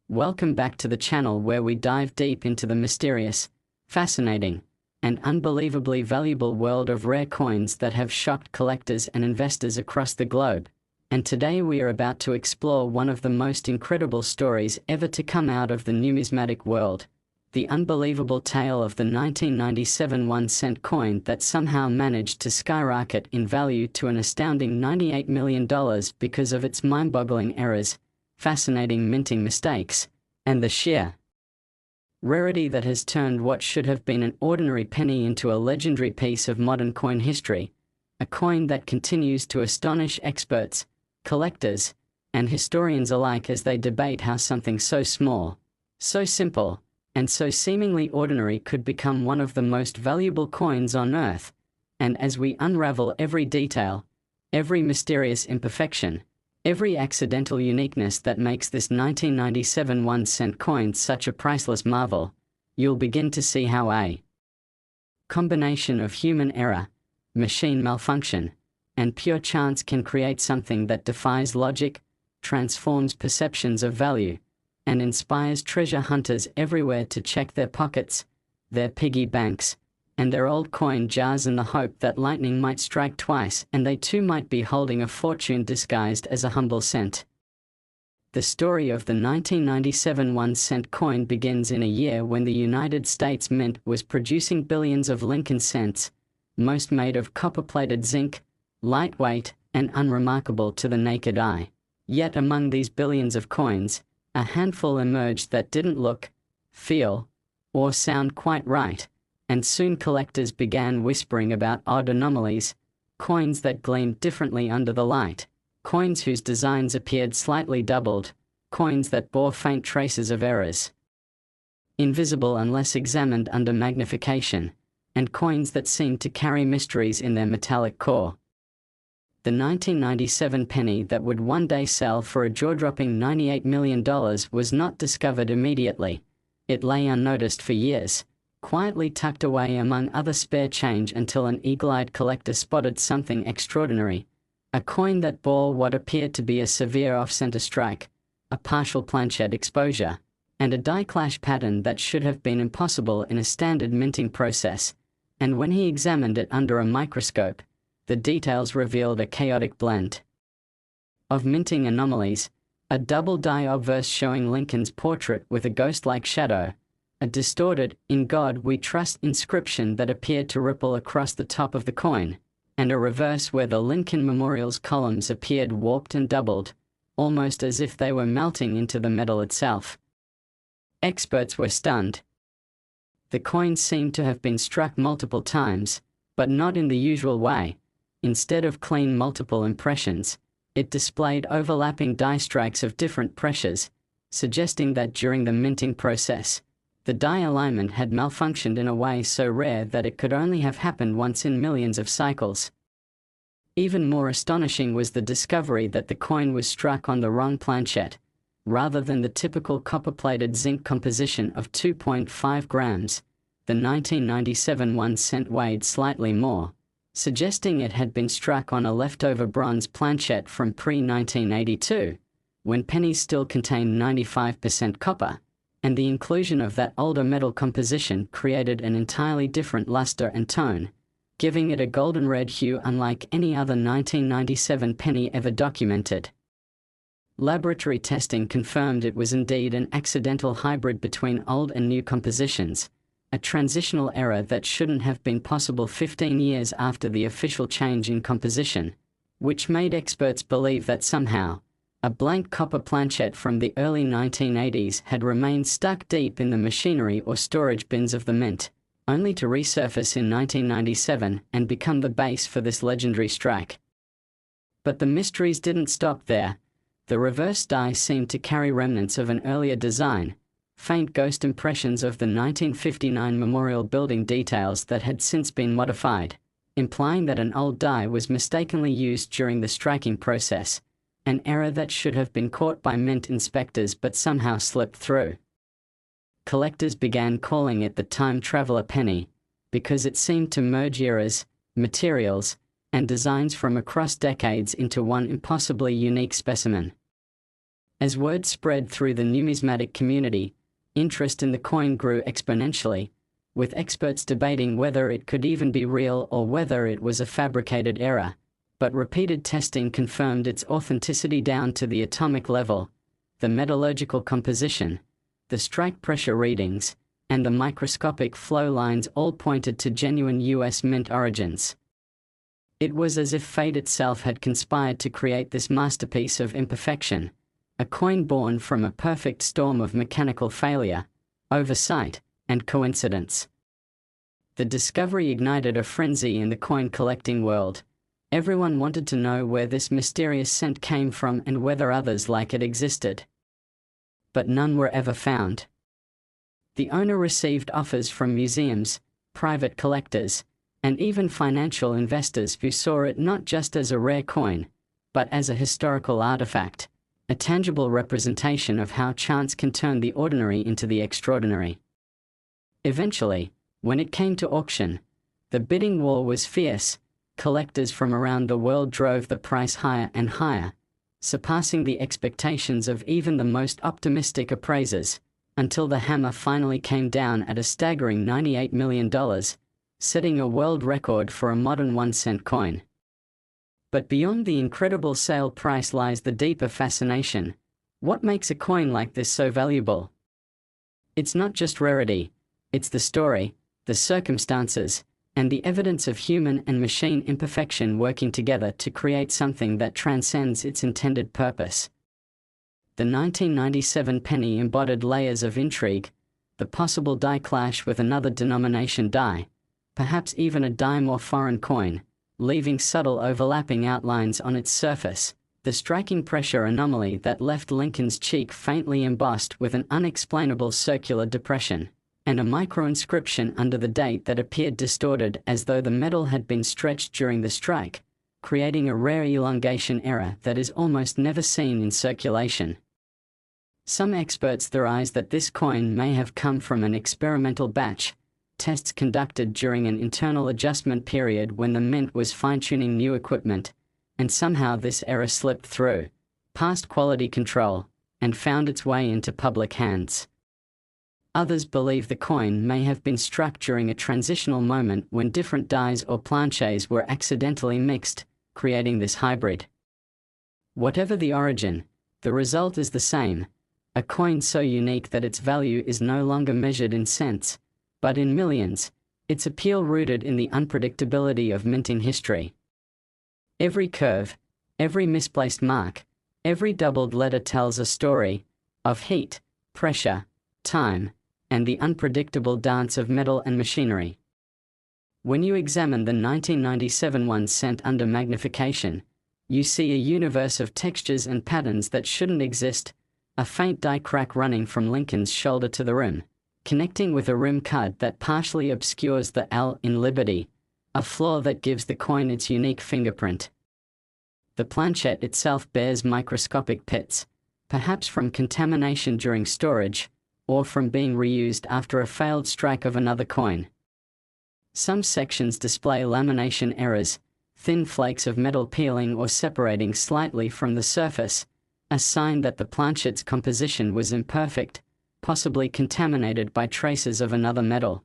Welcome back to the channel where we dive deep into the mysterious, fascinating, and unbelievably valuable world of rare coins that have shocked collectors and investors across the globe. And today we are about to explore one of the most incredible stories ever to come out of the numismatic world. The unbelievable tale of the 1997 1-cent coin that somehow managed to skyrocket in value to an astounding $98 million because of its mind-boggling errors, fascinating minting mistakes, and the sheer rarity that has turned what should have been an ordinary penny into a legendary piece of modern coin history, a coin that continues to astonish experts, collectors, and historians alike as they debate how something so small, so simple, and so seemingly ordinary could become one of the most valuable coins on Earth. And as we unravel every detail, every mysterious imperfection, every accidental uniqueness that makes this 1997 1-cent coin such a priceless marvel, you'll begin to see how a combination of human error, machine malfunction, and pure chance can create something that defies logic, transforms perceptions of value, and inspires treasure hunters everywhere to check their pockets, their piggy banks, and their old coin jars in the hope that lightning might strike twice and they too might be holding a fortune disguised as a humble cent. The story of the 1997 1-cent coin begins in a year when the United States Mint was producing billions of Lincoln cents, most made of copper-plated zinc, lightweight, and unremarkable to the naked eye. Yet among these billions of coins, a handful emerged that didn't look, feel, or sound quite right. And soon collectors began whispering about odd anomalies, coins that gleamed differently under the light, coins whose designs appeared slightly doubled, coins that bore faint traces of errors, invisible unless examined under magnification, and coins that seemed to carry mysteries in their metallic core. The 1997 penny that would one day sell for a jaw-dropping $98 million was not discovered immediately. It lay unnoticed for years, quietly tucked away among other spare change until an eagle-eyed collector spotted something extraordinary, a coin that bore what appeared to be a severe off-center strike, a partial planchet exposure, and a die clash pattern that should have been impossible in a standard minting process. And when he examined it under a microscope, the details revealed a chaotic blend of minting anomalies, a double die obverse showing Lincoln's portrait with a ghost-like shadow, a distorted "In God We Trust" inscription that appeared to ripple across the top of the coin, and a reverse where the Lincoln Memorial's columns appeared warped and doubled, almost as if they were melting into the metal itself. Experts were stunned. The coin seemed to have been struck multiple times, but not in the usual way. Instead of clean multiple impressions, it displayed overlapping die strikes of different pressures, suggesting that during the minting process, the die alignment had malfunctioned in a way so rare that it could only have happened once in millions of cycles. Even more astonishing was the discovery that the coin was struck on the wrong planchet. Rather than the typical copper-plated zinc composition of 2.5 grams, the 1997 1-cent weighed slightly more, suggesting it had been struck on a leftover bronze planchet from pre-1982, when pennies still contained 95% copper. And the inclusion of that older metal composition created an entirely different luster and tone, giving it a golden red hue unlike any other 1997 penny ever documented. Laboratory testing confirmed it was indeed an accidental hybrid between old and new compositions, a transitional error that shouldn't have been possible 15 years after the official change in composition, which made experts believe that somehow, a blank copper planchet from the early 1980s had remained stuck deep in the machinery or storage bins of the mint, only to resurface in 1997 and become the base for this legendary strike. But the mysteries didn't stop there. The reverse die seemed to carry remnants of an earlier design, faint ghost impressions of the 1959 memorial building details that had since been modified, implying that an old die was mistakenly used during the striking process. An error that should have been caught by mint inspectors but somehow slipped through. Collectors began calling it the time traveler penny, because it seemed to merge eras, materials, and designs from across decades into one impossibly unique specimen. As word spread through the numismatic community, interest in the coin grew exponentially, with experts debating whether it could even be real or whether it was a fabricated error. But repeated testing confirmed its authenticity down to the atomic level. The metallurgical composition, the strike pressure readings, and the microscopic flow lines all pointed to genuine US Mint origins. It was as if fate itself had conspired to create this masterpiece of imperfection, a coin born from a perfect storm of mechanical failure, oversight, and coincidence. The discovery ignited a frenzy in the coin collecting world. Everyone wanted to know where this mysterious cent came from and whether others like it existed. But none were ever found. The owner received offers from museums, private collectors, and even financial investors who saw it not just as a rare coin, but as a historical artifact, a tangible representation of how chance can turn the ordinary into the extraordinary. Eventually, when it came to auction, the bidding war was fierce. Collectors from around the world drove the price higher and higher, surpassing the expectations of even the most optimistic appraisers, until the hammer finally came down at a staggering $98 million, setting a world record for a modern 1-cent coin. But beyond the incredible sale price lies the deeper fascination. What makes a coin like this so valuable? It's not just rarity, it's the story, the circumstances, and the evidence of human and machine imperfection working together to create something that transcends its intended purpose. The 1997 penny embodied layers of intrigue, the possible die clash with another denomination die, perhaps even a dime or foreign coin, leaving subtle overlapping outlines on its surface, the striking pressure anomaly that left Lincoln's cheek faintly embossed with an unexplainable circular depression, and a micro-inscription under the date that appeared distorted as though the metal had been stretched during the strike, creating a rare elongation error that is almost never seen in circulation. Some experts theorize that this coin may have come from an experimental batch, tests conducted during an internal adjustment period when the Mint was fine-tuning new equipment, and somehow this error slipped through, past quality control, and found its way into public hands. Others believe the coin may have been struck during a transitional moment when different dies or planches were accidentally mixed, creating this hybrid. Whatever the origin, the result is the same, a coin so unique that its value is no longer measured in cents, but in millions, its appeal rooted in the unpredictability of minting history. Every curve, every misplaced mark, every doubled letter tells a story of heat, pressure, time, and the unpredictable dance of metal and machinery. When you examine the 1997 1-cent under magnification, you see a universe of textures and patterns that shouldn't exist, a faint die crack running from Lincoln's shoulder to the rim, connecting with a rim cut that partially obscures the L in Liberty, a flaw that gives the coin its unique fingerprint. The planchette itself bears microscopic pits, perhaps from contamination during storage, or from being reused after a failed strike of another coin. Some sections display lamination errors, thin flakes of metal peeling or separating slightly from the surface, a sign that the planchette's composition was imperfect, possibly contaminated by traces of another metal.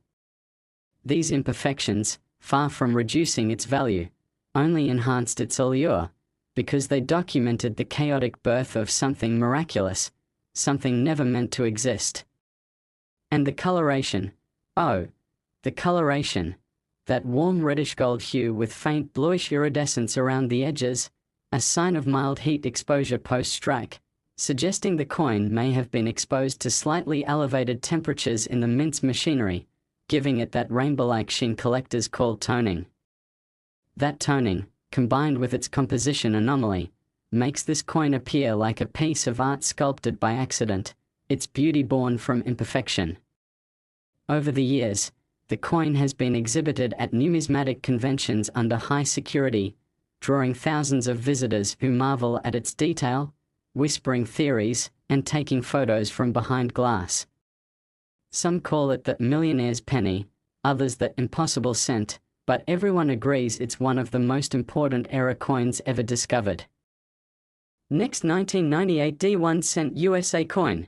These imperfections, far from reducing its value, only enhanced its allure, because they documented the chaotic birth of something miraculous, something never meant to exist. And the coloration, oh, the coloration, that warm reddish gold hue with faint bluish iridescence around the edges, a sign of mild heat exposure post-strike, suggesting the coin may have been exposed to slightly elevated temperatures in the mint's machinery, giving it that rainbow-like sheen collectors call toning. That toning, combined with its composition anomaly, makes this coin appear like a piece of art sculpted by accident, its beauty born from imperfection. Over the years, the coin has been exhibited at numismatic conventions under high security, drawing thousands of visitors who marvel at its detail, whispering theories, and taking photos from behind glass. Some call it the millionaire's penny, others the impossible cent, but everyone agrees it's one of the most important era coins ever discovered. Next, 1998 D1 USA coin.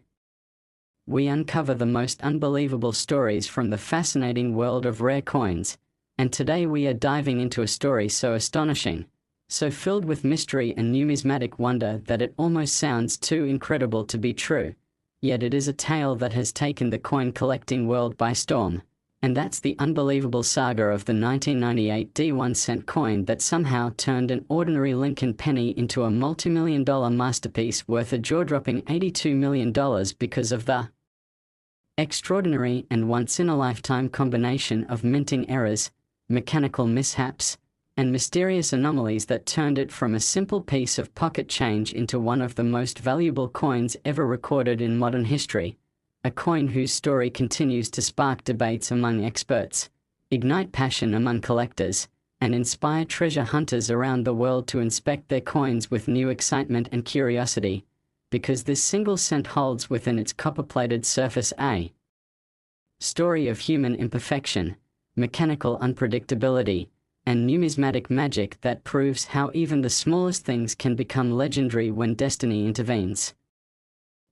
We uncover the most unbelievable stories from the fascinating world of rare coins, and today we are diving into a story so astonishing, so filled with mystery and numismatic wonder that it almost sounds too incredible to be true. Yet it is a tale that has taken the coin collecting world by storm. And that's the unbelievable saga of the 1998 D1 coin that somehow turned an ordinary Lincoln penny into a multi-million-dollar masterpiece worth a jaw-dropping $82 million because of the extraordinary and once-in-a-lifetime combination of minting errors, mechanical mishaps, and mysterious anomalies that turned it from a simple piece of pocket change into one of the most valuable coins ever recorded in modern history. A coin whose story continues to spark debates among experts, ignite passion among collectors, and inspire treasure hunters around the world to inspect their coins with new excitement and curiosity, because this single cent holds within its copper-plated surface a story of human imperfection, mechanical unpredictability, and numismatic magic that proves how even the smallest things can become legendary when destiny intervenes.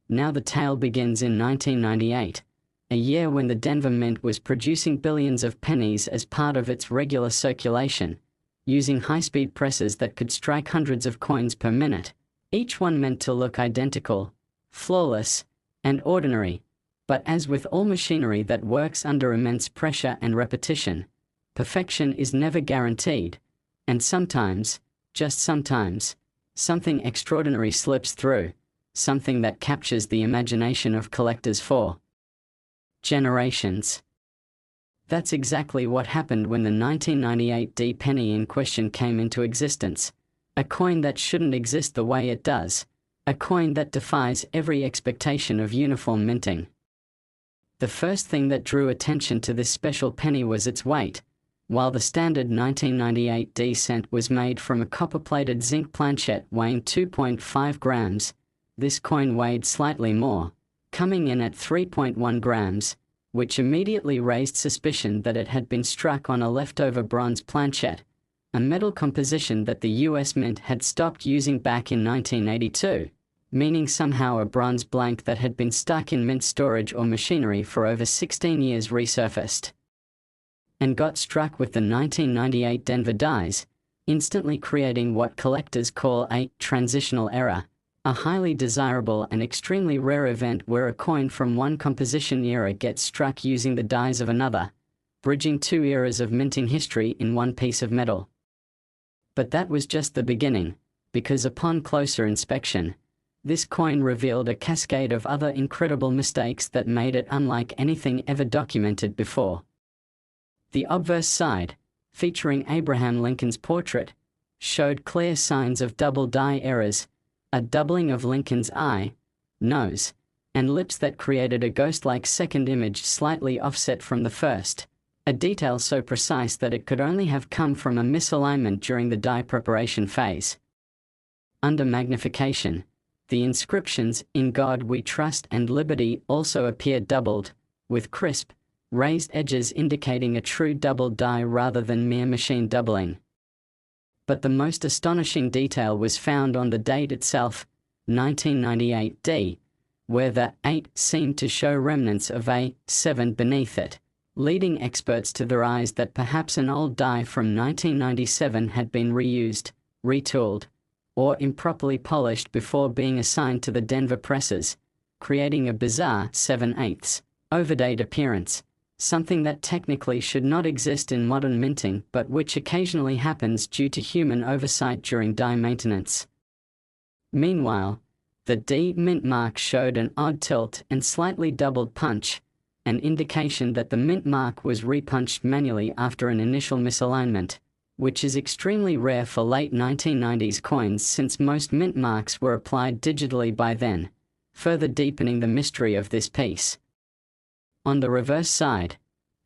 Now the tale begins in 1998, a year when the Denver Mint was producing billions of pennies as part of its regular circulation, using high-speed presses that could strike hundreds of coins per minute, each one meant to look identical, flawless, and ordinary. But as with all machinery that works under immense pressure and repetition, perfection is never guaranteed, and sometimes, just sometimes, something extraordinary slips through. Something that captures the imagination of collectors for generations. That's exactly what happened when the 1998 D penny in question came into existence. A coin that shouldn't exist the way it does. A coin that defies every expectation of uniform minting. The first thing that drew attention to this special penny was its weight. While the standard 1998 D cent was made from a copper-plated zinc planchette weighing 2.5 grams, this coin weighed slightly more, coming in at 3.1 grams, which immediately raised suspicion that it had been struck on a leftover bronze planchette, a metal composition that the US Mint had stopped using back in 1982, meaning somehow a bronze blank that had been stuck in mint storage or machinery for over 16 years resurfaced and got struck with the 1998 Denver dies, instantly creating what collectors call a transitional error. A highly desirable and extremely rare event where a coin from one composition era gets struck using the dies of another, bridging two eras of minting history in one piece of metal. But that was just the beginning, because upon closer inspection, this coin revealed a cascade of other incredible mistakes that made it unlike anything ever documented before. The obverse side, featuring Abraham Lincoln's portrait, showed clear signs of double die errors, a doubling of Lincoln's eye, nose, and lips that created a ghost-like second image slightly offset from the first, a detail so precise that it could only have come from a misalignment during the die preparation phase. Under magnification, the inscriptions, "In God We Trust" and "Liberty" also appeared doubled, with crisp, raised edges indicating a true double die rather than mere machine doubling. But the most astonishing detail was found on the date itself, 1998 D, where the 8 seemed to show remnants of a 7 beneath it, leading experts to their eyes that perhaps an old die from 1997 had been reused, retooled, or improperly polished before being assigned to the Denver presses, creating a bizarre 7/8 overdate appearance. Something that technically should not exist in modern minting but which occasionally happens due to human oversight during die maintenance. Meanwhile, the D mint mark showed an odd tilt and slightly doubled punch, an indication that the mint mark was repunched manually after an initial misalignment, which is extremely rare for late 1990s coins since most mint marks were applied digitally by then, further deepening the mystery of this piece. On the reverse side,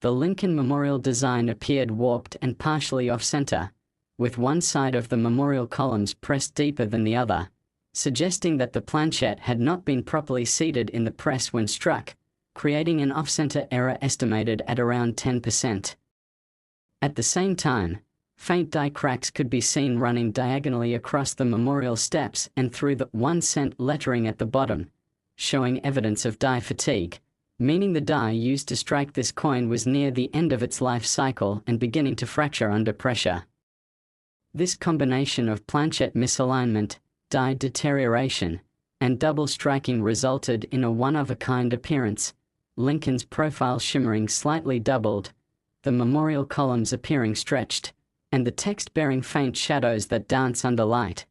the Lincoln Memorial design appeared warped and partially off-center, with one side of the memorial columns pressed deeper than the other, suggesting that the planchette had not been properly seated in the press when struck, creating an off-center error estimated at around 10%. At the same time, Faint die cracks could be seen running diagonally across the memorial steps and through the 1-cent lettering at the bottom, showing evidence of die fatigue, meaning the die used to strike this coin was near the end of its life cycle and beginning to fracture under pressure. This combination of planchette misalignment, die deterioration, and double striking resulted in a one-of-a-kind appearance, Lincoln's profile shimmering slightly doubled, the memorial columns appearing stretched, and the text bearing faint shadows that dance under light.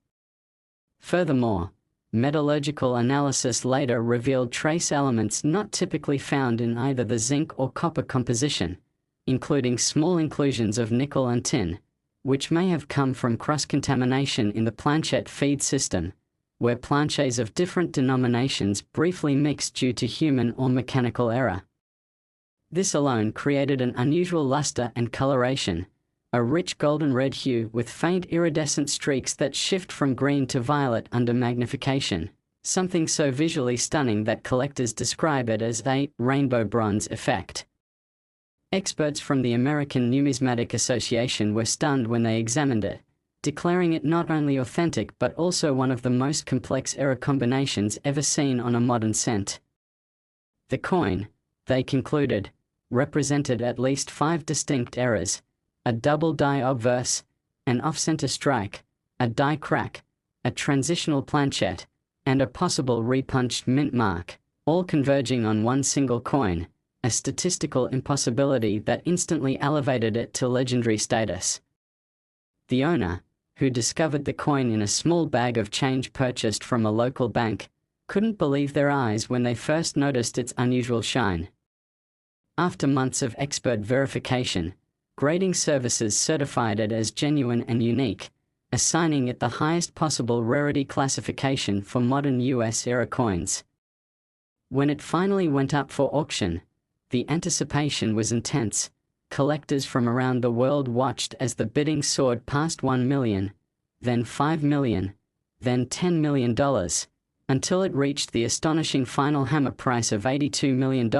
Furthermore, metallurgical analysis later revealed trace elements not typically found in either the zinc or copper composition, including small inclusions of nickel and tin, which may have come from cross-contamination in the planchette feed system, where planchets of different denominations briefly mixed due to human or mechanical error. This alone created an unusual luster and coloration, a rich golden red hue with faint iridescent streaks that shift from green to violet under magnification, something so visually stunning that collectors describe it as a rainbow bronze effect. Experts from the American Numismatic Association were stunned when they examined it, declaring it not only authentic but also one of the most complex error combinations ever seen on a modern cent. The coin, they concluded, represented at least 5 distinct errors: a double die obverse, an off-center strike, a die crack, a transitional planchette, and a possible repunched mint mark, all converging on one single coin, a statistical impossibility that instantly elevated it to legendary status. The owner, who discovered the coin in a small bag of change purchased from a local bank, couldn't believe their eyes when they first noticed its unusual shine. After months of expert verification, grading services certified it as genuine and unique, assigning it the highest possible rarity classification for modern US-era coins. When it finally went up for auction, the anticipation was intense. Collectors from around the world watched as the bidding soared past $1 million, then $5 million, then $10 million, until it reached the astonishing final hammer price of $82 million,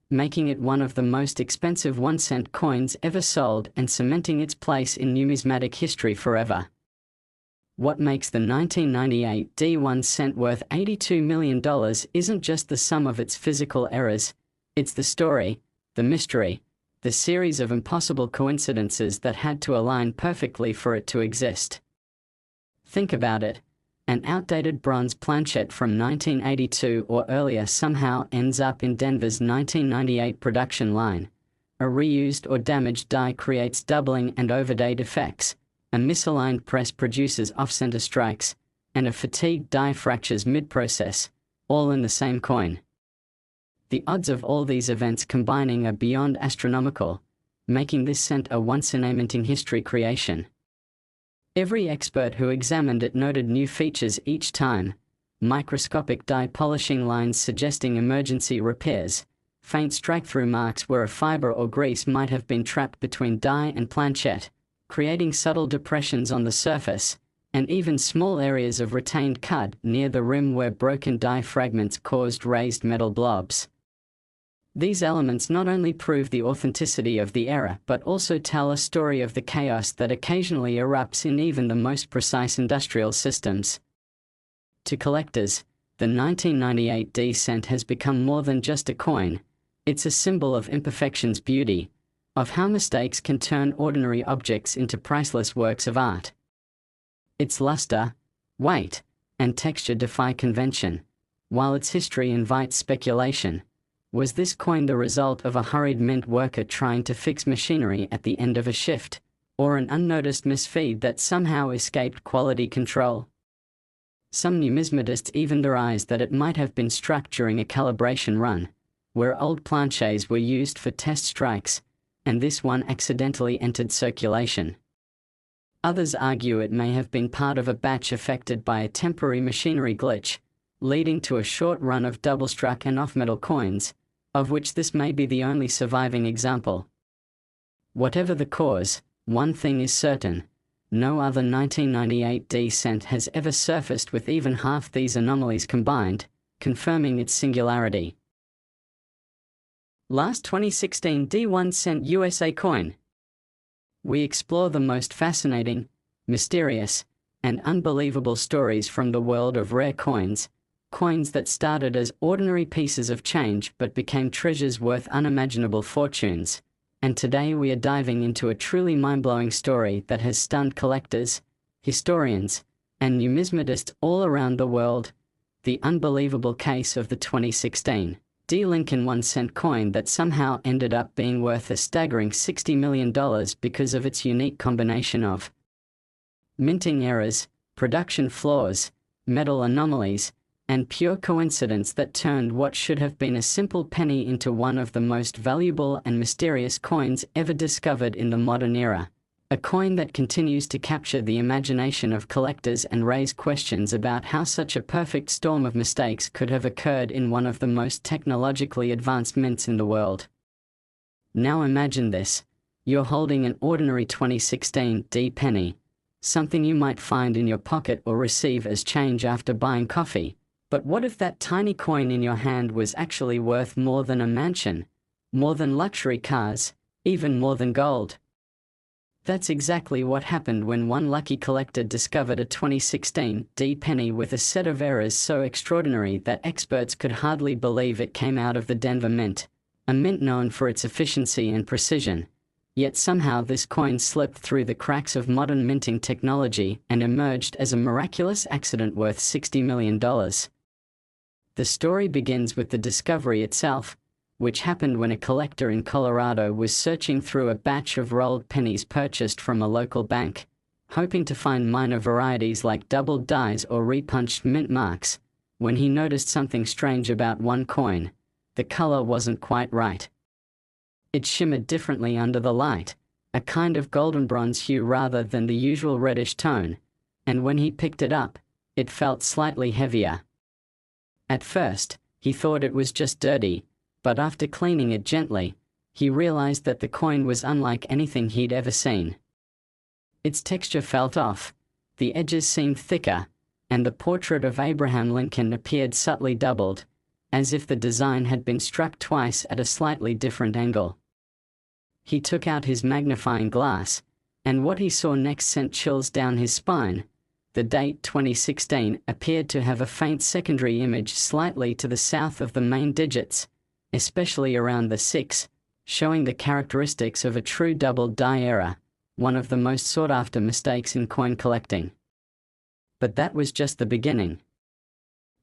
making it one of the most expensive 1-cent coins ever sold and cementing its place in numismatic history forever. What makes the 1998 D1 cent worth $82 million isn't just the sum of its physical errors, it's the story, the mystery, the series of impossible coincidences that had to align perfectly for it to exist. Think about it. An outdated bronze planchette from 1982 or earlier somehow ends up in Denver's 1998 production line. A reused or damaged die creates doubling and overdate effects. A misaligned press produces off-center strikes, and a fatigued die fractures mid-process, all in the same coin. The odds of all these events combining are beyond astronomical, making this cent a once-in-a-minting-history creation. Every expert who examined it noted new features each time: microscopic die polishing lines suggesting emergency repairs, faint strike-through marks where a fiber or grease might have been trapped between die and planchette, creating subtle depressions on the surface, and even small areas of retained cud near the rim where broken die fragments caused raised metal blobs. These elements not only prove the authenticity of the error but also tell a story of the chaos that occasionally erupts in even the most precise industrial systems. To collectors, the 1998 D cent has become more than just a coin. It's a symbol of imperfection's beauty, of how mistakes can turn ordinary objects into priceless works of art. Its luster, weight, and texture defy convention, while its history invites speculation. Was this coin the result of a hurried mint worker trying to fix machinery at the end of a shift, or an unnoticed misfeed that somehow escaped quality control? Some numismatists even theorized that it might have been struck during a calibration run, where old planchets were used for test strikes, and this one accidentally entered circulation. Others argue it may have been part of a batch affected by a temporary machinery glitch, leading to a short run of double-struck and off-metal coins, of which this may be the only surviving example. Whatever the cause, one thing is certain: no other 1998 D cent has ever surfaced with even half these anomalies combined, confirming its singularity. Last 2016 D1 cent USA coin. We explore the most fascinating, mysterious, and unbelievable stories from the world of rare coins, coins that started as ordinary pieces of change but became treasures worth unimaginable fortunes. And today we are diving into a truly mind-blowing story that has stunned collectors, historians, and numismatists all around the world: the unbelievable case of the 2016 D. Lincoln 1-cent coin that somehow ended up being worth a staggering $60 million because of its unique combination of minting errors, production flaws, metal anomalies, and pure coincidence that turned what should have been a simple penny into one of the most valuable and mysterious coins ever discovered in the modern era. A coin that continues to capture the imagination of collectors and raise questions about how such a perfect storm of mistakes could have occurred in one of the most technologically advanced mints in the world. Now imagine this: you're holding an ordinary 2016 D penny, something you might find in your pocket or receive as change after buying coffee. But what if that tiny coin in your hand was actually worth more than a mansion, more than luxury cars, even more than gold? That's exactly what happened when one lucky collector discovered a 2016 D penny with a set of errors so extraordinary that experts could hardly believe it came out of the Denver Mint, a mint known for its efficiency and precision. Yet somehow this coin slipped through the cracks of modern minting technology and emerged as a miraculous accident worth $60 million. The story begins with the discovery itself, which happened when a collector in Colorado was searching through a batch of rolled pennies purchased from a local bank, hoping to find minor varieties like doubled dies or repunched mint marks, when he noticed something strange about one coin. The color wasn't quite right. It shimmered differently under the light, a kind of golden bronze hue rather than the usual reddish tone, and when he picked it up, it felt slightly heavier. At first, he thought it was just dirty, but after cleaning it gently, he realized that the coin was unlike anything he'd ever seen. Its texture felt off, the edges seemed thicker, and the portrait of Abraham Lincoln appeared subtly doubled, as if the design had been struck twice at a slightly different angle. He took out his magnifying glass, and what he saw next sent chills down his spine. The date 2016 appeared to have a faint secondary image slightly to the south of the main digits, especially around the 6, showing the characteristics of a true double die error, one of the most sought-after mistakes in coin collecting. But that was just the beginning.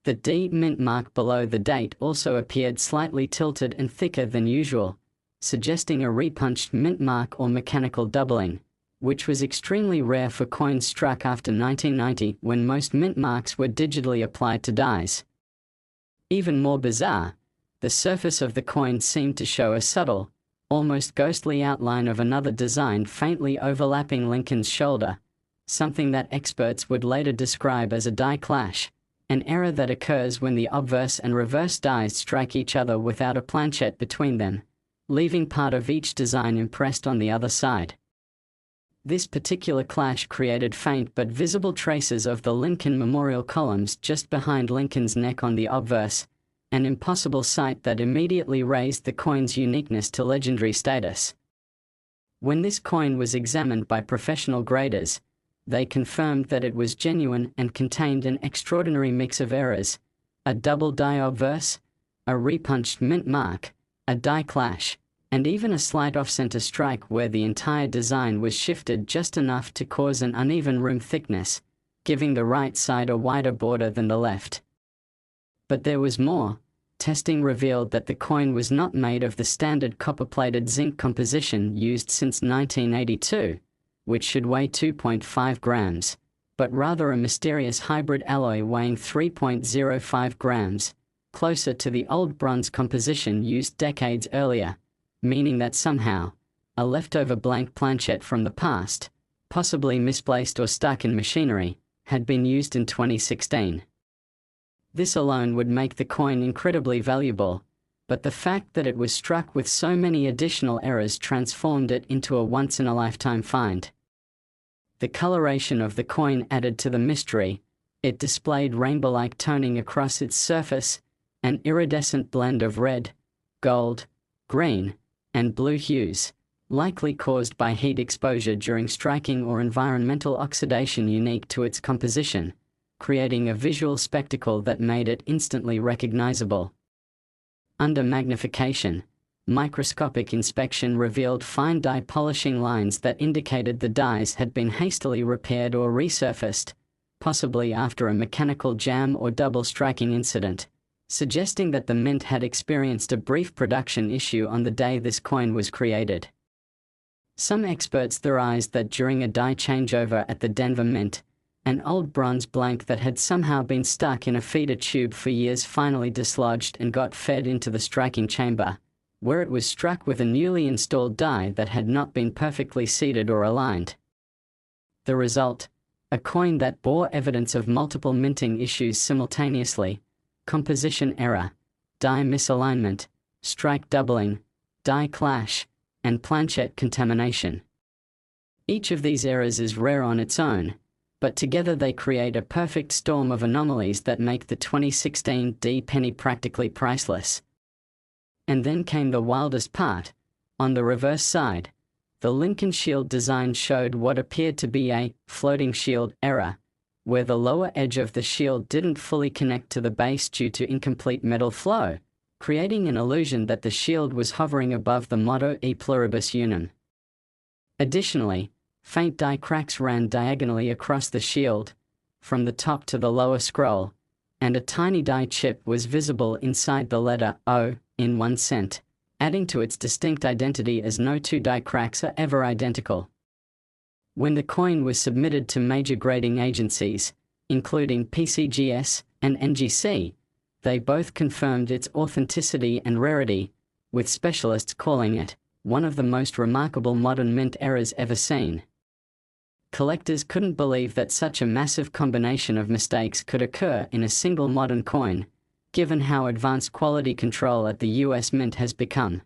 The D mint mark below the date also appeared slightly tilted and thicker than usual, suggesting a repunched mint mark or mechanical doubling, which was extremely rare for coins struck after 1990 when most mint marks were digitally applied to dies. Even more bizarre, the surface of the coin seemed to show a subtle, almost ghostly outline of another design faintly overlapping Lincoln's shoulder, something that experts would later describe as a die clash, an error that occurs when the obverse and reverse dies strike each other without a planchet between them, leaving part of each design impressed on the other side. This particular clash created faint but visible traces of the Lincoln Memorial columns just behind Lincoln's neck on the obverse, an impossible sight that immediately raised the coin's uniqueness to legendary status. When this coin was examined by professional graders, they confirmed that it was genuine and contained an extraordinary mix of errors: a double die obverse, a repunched mint mark, a die clash, and even a slight off-center strike where the entire design was shifted just enough to cause an uneven rim thickness, giving the right side a wider border than the left. But there was more. Testing revealed that the coin was not made of the standard copper-plated zinc composition used since 1982, which should weigh 2.5 grams, but rather a mysterious hybrid alloy weighing 3.05 grams, closer to the old bronze composition used decades earlier, meaning that somehow, a leftover blank planchet from the past, possibly misplaced or stuck in machinery, had been used in 2016. This alone would make the coin incredibly valuable, but the fact that it was struck with so many additional errors transformed it into a once-in-a-lifetime find. The coloration of the coin added to the mystery. It displayed rainbow-like toning across its surface, an iridescent blend of red, gold, green, and blue hues, likely caused by heat exposure during striking or environmental oxidation unique to its composition, creating a visual spectacle that made it instantly recognizable. Under magnification, microscopic inspection revealed fine die polishing lines that indicated the dies had been hastily repaired or resurfaced, possibly after a mechanical jam or double striking incident, suggesting that the mint had experienced a brief production issue on the day this coin was created. Some experts theorized that during a die changeover at the Denver Mint, an old bronze blank that had somehow been stuck in a feeder tube for years finally dislodged and got fed into the striking chamber, where it was struck with a newly installed die that had not been perfectly seated or aligned. The result? A coin that bore evidence of multiple minting issues simultaneously: composition error, die misalignment, strike doubling, die clash, and planchette contamination. Each of these errors is rare on its own, but together they create a perfect storm of anomalies that make the 2016 D penny practically priceless. And then came the wildest part. On the reverse side, the Lincoln shield design showed what appeared to be a floating shield error, where the lower edge of the shield didn't fully connect to the base due to incomplete metal flow, creating an illusion that the shield was hovering above the motto E pluribus unum. Additionally, faint die cracks ran diagonally across the shield, from the top to the lower scroll, and a tiny die chip was visible inside the letter O in 1 cent, adding to its distinct identity as no two die cracks are ever identical. When the coin was submitted to major grading agencies, including PCGS and NGC, they both confirmed its authenticity and rarity, with specialists calling it one of the most remarkable modern mint errors ever seen. Collectors couldn't believe that such a massive combination of mistakes could occur in a single modern coin, given how advanced quality control at the US Mint has become.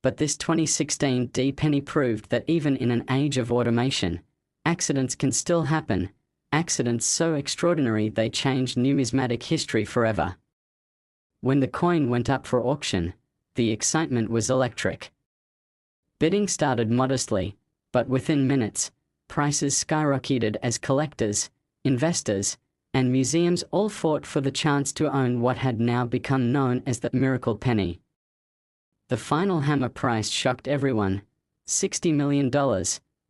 But this 2016 D penny proved that even in an age of automation, accidents can still happen, accidents so extraordinary they changed numismatic history forever. When the coin went up for auction, the excitement was electric. Bidding started modestly, but within minutes, prices skyrocketed as collectors, investors, and museums all fought for the chance to own what had now become known as the miracle penny. The final hammer price shocked everyone: $60 million,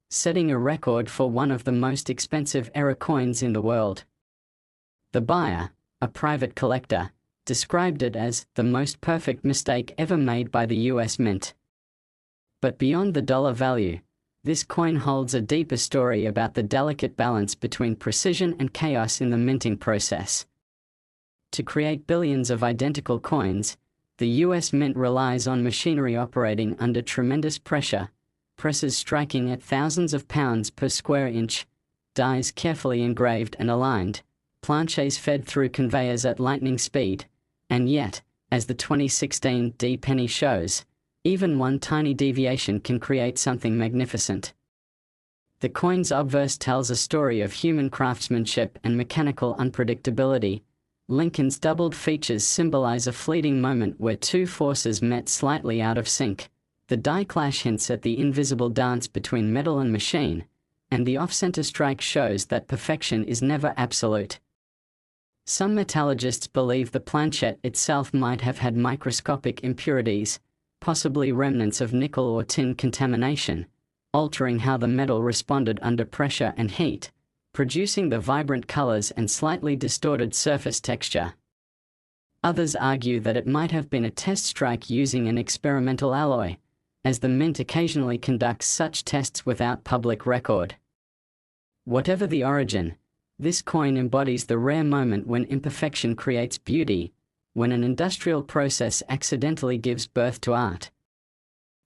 setting a record for one of the most expensive era coins in the world. The buyer, a private collector, described it as the most perfect mistake ever made by the US Mint. But beyond the dollar value, this coin holds a deeper story about the delicate balance between precision and chaos in the minting process. To create billions of identical coins, the US Mint relies on machinery operating under tremendous pressure, presses striking at thousands of pounds per square inch, dies carefully engraved and aligned, planches fed through conveyors at lightning speed, and yet, as the 2016 D penny shows, even one tiny deviation can create something magnificent. The coin's obverse tells a story of human craftsmanship and mechanical unpredictability. Lincoln's doubled features symbolize a fleeting moment where two forces met slightly out of sync. The die clash hints at the invisible dance between metal and machine, and the off-center strike shows that perfection is never absolute. Some metallurgists believe the planchette itself might have had microscopic impurities, possibly remnants of nickel or tin contamination, altering how the metal responded under pressure and heat, producing the vibrant colors and slightly distorted surface texture. Others argue that it might have been a test strike using an experimental alloy, as the Mint occasionally conducts such tests without public record. Whatever the origin, this coin embodies the rare moment when imperfection creates beauty, when an industrial process accidentally gives birth to art.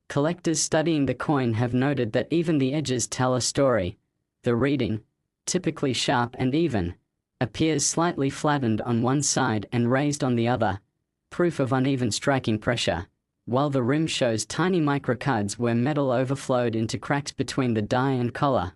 Collectors studying the coin have noted that even the edges tell a story. The reading, typically sharp and even, appears slightly flattened on one side and raised on the other, proof of uneven striking pressure, while the rim shows tiny microcuts where metal overflowed into cracks between the die and collar.